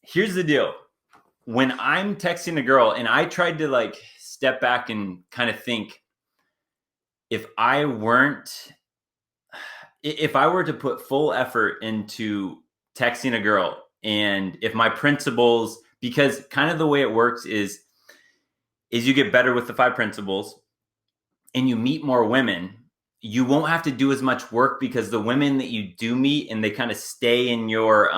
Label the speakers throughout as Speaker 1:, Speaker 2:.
Speaker 1: Here's the deal. When I'm texting a girl and I tried to like step back and kind of think if I weren't if I were to put full effort into texting a girl and if my principles, because kind of the way it works is you get better with the 5 principles and you meet more women, you won't have to do as much work because the women that you do meet and they kind of stay in your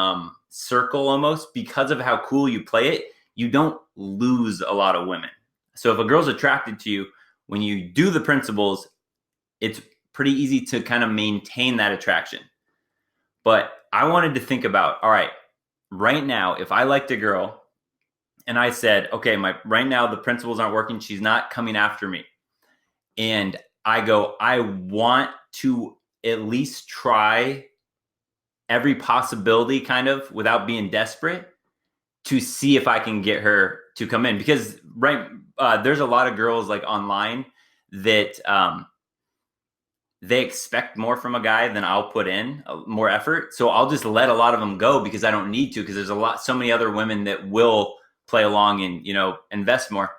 Speaker 1: circle almost because of how cool you play it, you don't lose a lot of women. So if a girl's attracted to you, when you do the principles, it's pretty easy to kind of maintain that attraction. But I wanted to think about, all right, right now, if I liked a girl and I said, okay, right now the principles aren't working, she's not coming after me. And I go, I want to at least try every possibility kind of without being desperate to see if I can get her to come in. Because there's a lot of girls like online that they expect more from a guy than I'll put in more effort. So I'll just let a lot of them go because I don't need to, because there's so many other women that will play along and, invest more.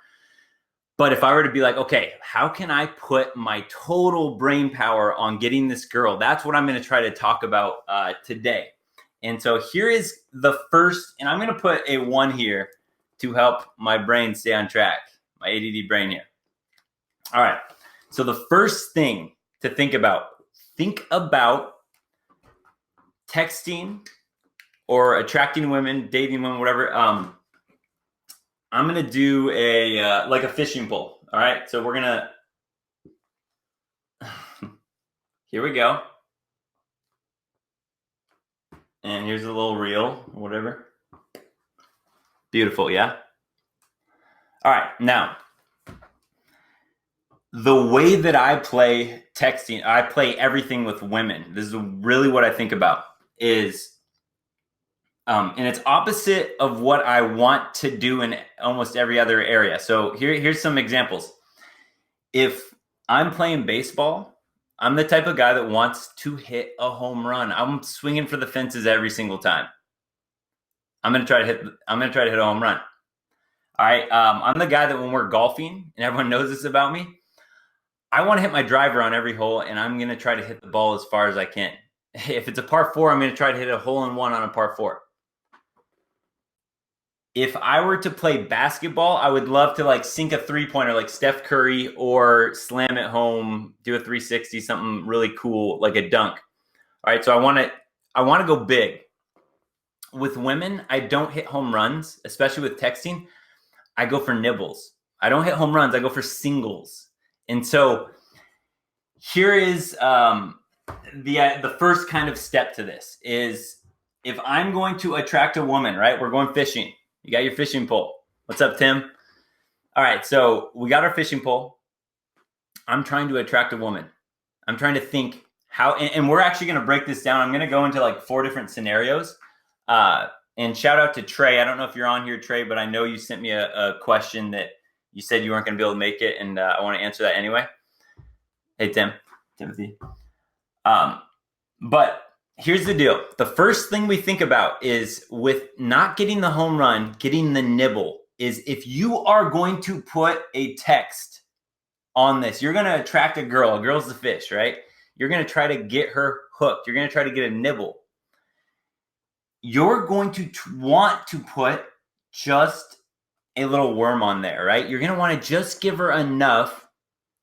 Speaker 1: But if I were to be like, okay, how can I put my total brain power on getting this girl? That's what I'm going to try to talk about today. And so here is the first, and I'm going to put a 1 here to help my brain stay on track, my ADD brain here. All right. So the first thing to think about texting or attracting women, dating women, whatever. I'm going to do like a fishing pole. All right. So we're going to, here we go. And here's a little reel or whatever. Beautiful. Yeah. All right. Now, the way that I play texting, I play everything with women. This is really what I think about is, and it's opposite of what I want to do in almost every other area. So here's some examples. If I'm playing baseball, I'm the type of guy that wants to hit a home run. I'm swinging for the fences every single time. I'm going to try to hit a home run. All right. I'm the guy that when we're golfing, and everyone knows this about me, I want to hit my driver on every hole, and I'm going to try to hit the ball as far as I can. If it's a par 4, I'm going to try to hit a hole-in-one on a par 4. If I were to play basketball, I would love to like sink a 3-pointer like Steph Curry or slam it home, do a 360, something really cool like a dunk. All right, so I want to go big. With women, I don't hit home runs, especially with texting. I go for nibbles. I don't hit home runs. I go for singles. And so here is the first kind of step to this is if I'm going to attract a woman, right? We're going fishing. You got your fishing pole. What's up, Tim? All right, so we got our fishing pole. I'm trying to attract a woman. I'm trying to think how, and we're actually going to break this down. I'm going to go into like 4 different scenarios. And shout out to Trey. I don't know if you're on here, Trey, but I know you sent me a question that you said you weren't going to be able to make it, and I want to answer that anyway. Hey, Timothy. But here's the deal. The first thing we think about is with not getting the home run, getting the nibble, is if you are going to put a text on this, you're going to attract a girl. A girl's the fish, right? You're going to try to get her hooked. You're going to try to get a nibble. You're going to want to put just a little worm on there, right? You're going to want to just give her enough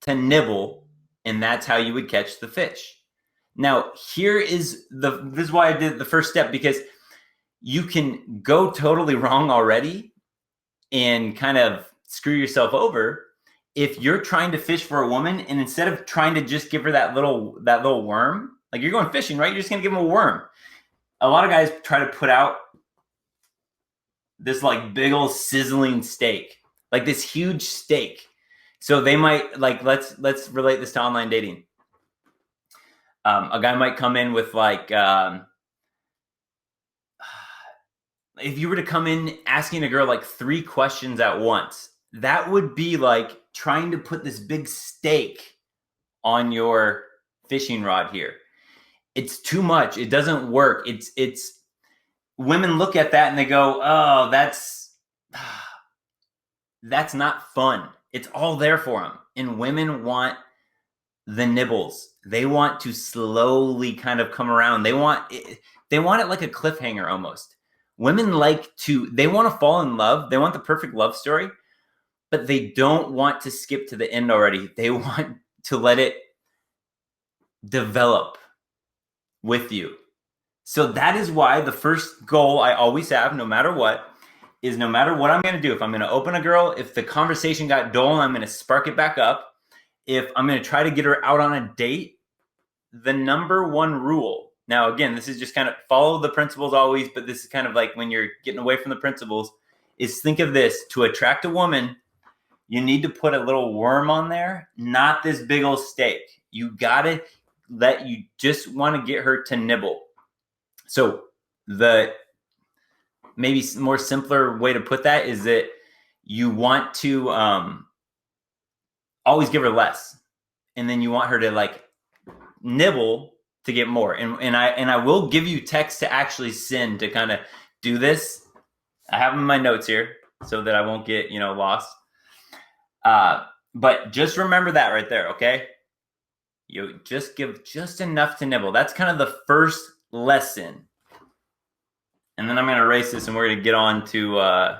Speaker 1: to nibble, and that's how you would catch the fish. Now, this is why I did the first step, because you can go totally wrong already and kind of screw yourself over if you're trying to fish for a woman, and instead of trying to just give her that little worm, like you're going fishing, right? You're just going to give them a worm. A lot of guys try to put out this like big old sizzling steak, like this huge steak. So they might like, let's relate this to online dating. A guy might come in with like, if you were to come in asking a girl like 3 questions at once, that would be like trying to put this big steak on your fishing rod here. It's too much. It doesn't work. women look at that and they go, oh, that's not fun. It's all there for them. And women want the nibbles. They want to slowly kind of come around. They want it like a cliffhanger almost. Women they want to fall in love. They want the perfect love story, but they don't want to skip to the end already. They want to let it develop with you. So that is why the first goal I always have, no matter what I'm going to do, if I'm going to open a girl, if the conversation got dull, I'm going to spark it back up. If I'm going to try to get her out on a date, the number one rule. Now, again, this is just kind of follow the principles always, but this is kind of like when you're getting away from the principles, is think of this. To attract a woman, you need to put a little worm on there, not this big old steak. You just want to get her to nibble. So the maybe more simpler way to put that is that you want to always give her less, and then you want her to like nibble to get more. And I will give you text to actually send to kind of do this. I have them in my notes here so that I won't get lost. But just remember that right there, okay? You just give just enough to nibble. That's kind of the first lesson. And then I'm going to erase this and we're going to get on to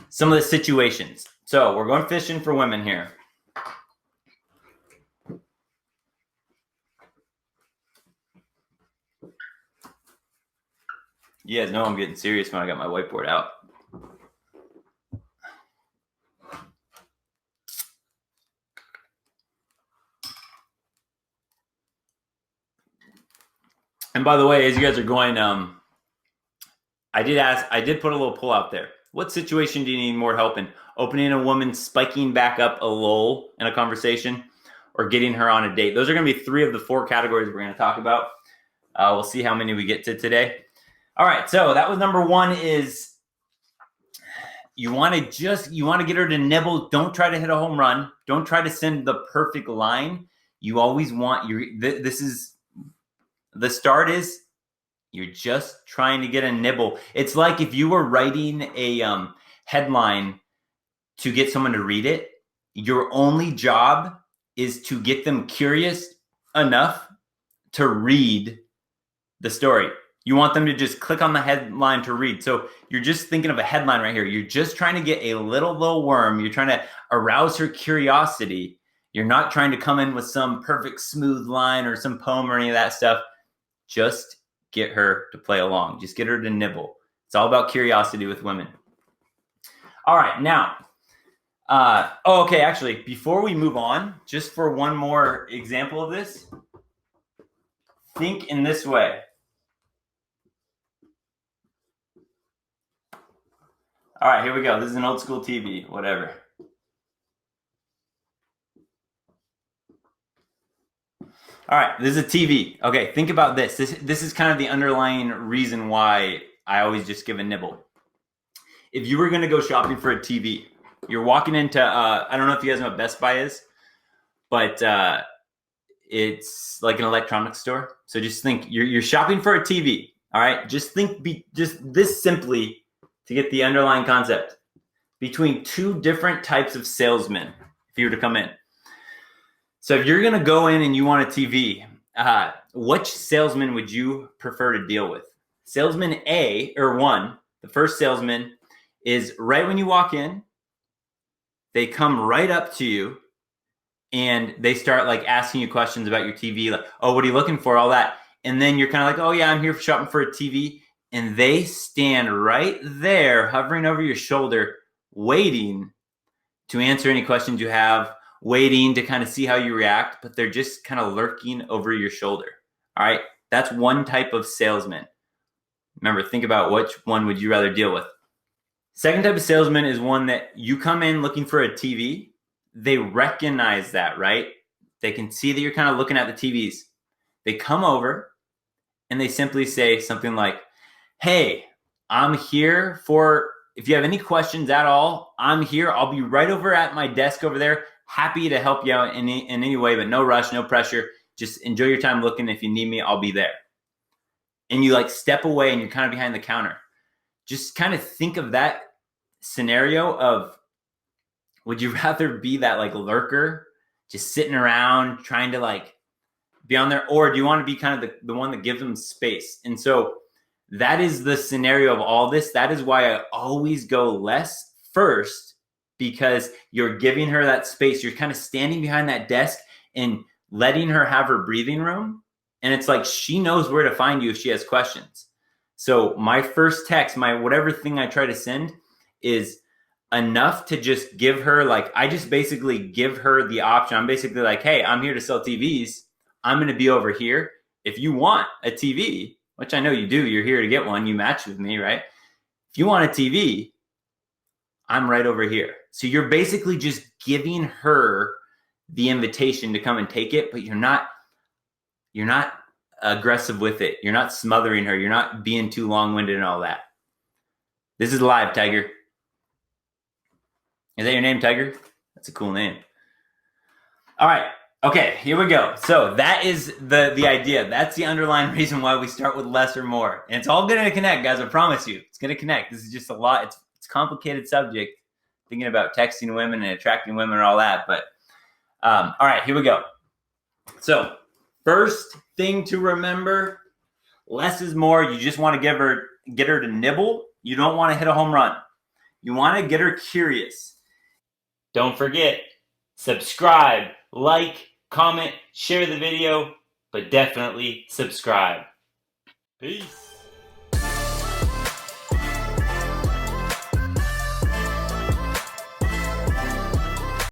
Speaker 1: some of the situations. So we're going fishing for women here. You guys know I'm getting serious when I got my whiteboard out. And by the way, as you guys are going, I did put a little pull out there. What situation do you need more help in? Opening a woman, spiking back up a lull in a conversation, or getting her on a date? Those are going to be 3 of the 4 categories we're going to talk about. We'll see how many we get to today. All right, so that was number 1 is you want to get her to nibble. Don't try to hit a home run. Don't try to send the perfect line. You always want this is the start is you're just trying to get a nibble. It's like if you were writing a headline to get someone to read it, your only job is to get them curious enough to read the story. You want them to just click on the headline to read. So you're just thinking of a headline right here. You're just trying to get a little worm. You're trying to arouse her curiosity. You're not trying to come in with some perfect smooth line or some poem or any of that stuff. Just get her to play along. Just get her to nibble. It's all about curiosity with women. All right, now, okay, actually, before we move on, just for one more example of this, think in this way. All right, here we go. This is an old school TV, whatever. All right, this is a TV. Okay, think about this. This is kind of the underlying reason why I always just give a nibble. If you were going to go shopping for a TV, you're walking into, I don't know if you guys know what Best Buy is, but it's like an electronics store. So just think, you're shopping for a TV, all right? Just think, just this simply to get the underlying concept. Between 2 different types of salesmen, if you were to come in. So if you're going to go in and you want a TV, which salesman would you prefer to deal with? Salesman A, or 1, the first salesman, is right when you walk in, they come right up to you and they start like asking you questions about your TV, like, oh, what are you looking for? All that. And then you're kind of like, oh yeah, I'm here for shopping for a TV. And they stand right there hovering over your shoulder, waiting to answer any questions you have, waiting to kind of see how you react, but they're just kind of lurking over your shoulder. All right. That's one type of salesman. Remember, think about which one would you rather deal with. Second type of salesman is one that you come in looking for a TV. They recognize that, right? They can see that you're kind of looking at the TVs. They come over and they simply say something like, hey, I'm here for, if you have any questions at all, I'm here. I'll be right over at my desk over there. Happy to help you out in any way, but no rush, no pressure. Just enjoy your time looking. If you need me, I'll be there. and you like step away and you're kind of behind the counter. Just kind of think of that scenario of, would you rather be that like lurker just sitting around trying to like be on there, or do you want to be kind of the one that gives them space? And so that is the scenario of all this. That is why I always go less first, because you're giving her that space. You're kind of standing behind that desk and letting her have her breathing room. And it's like, she knows where to find you if she has questions. So my first text, my whatever thing I try to send, is enough to just give her, like, I just basically give her the option. I'm basically like, hey, I'm here to sell TVs. I'm going to be over here. If you want a TV, which I know you do, you're here to get one. You match with me, right? If you want a TV, I'm right over here. So you're basically just giving her the invitation to come and take it, but you're not aggressive with it. You're not smothering her. You're not being too long-winded and all that. This is live, Tiger. Is that your name, Tiger? That's a cool name. All right. Okay, here we go. So that is the idea. That's the underlying reason why we start with less or more. And it's all going to connect, guys. I promise you. It's going to connect. This is just a lot. It's a complicated subject, thinking about texting women and attracting women and all that. But all right, here we go. So first thing to remember, less is more. You just want to get her to nibble. You don't want to hit a home run. You want to get her curious. Don't forget, subscribe, like, comment, share the video, but definitely subscribe. Peace.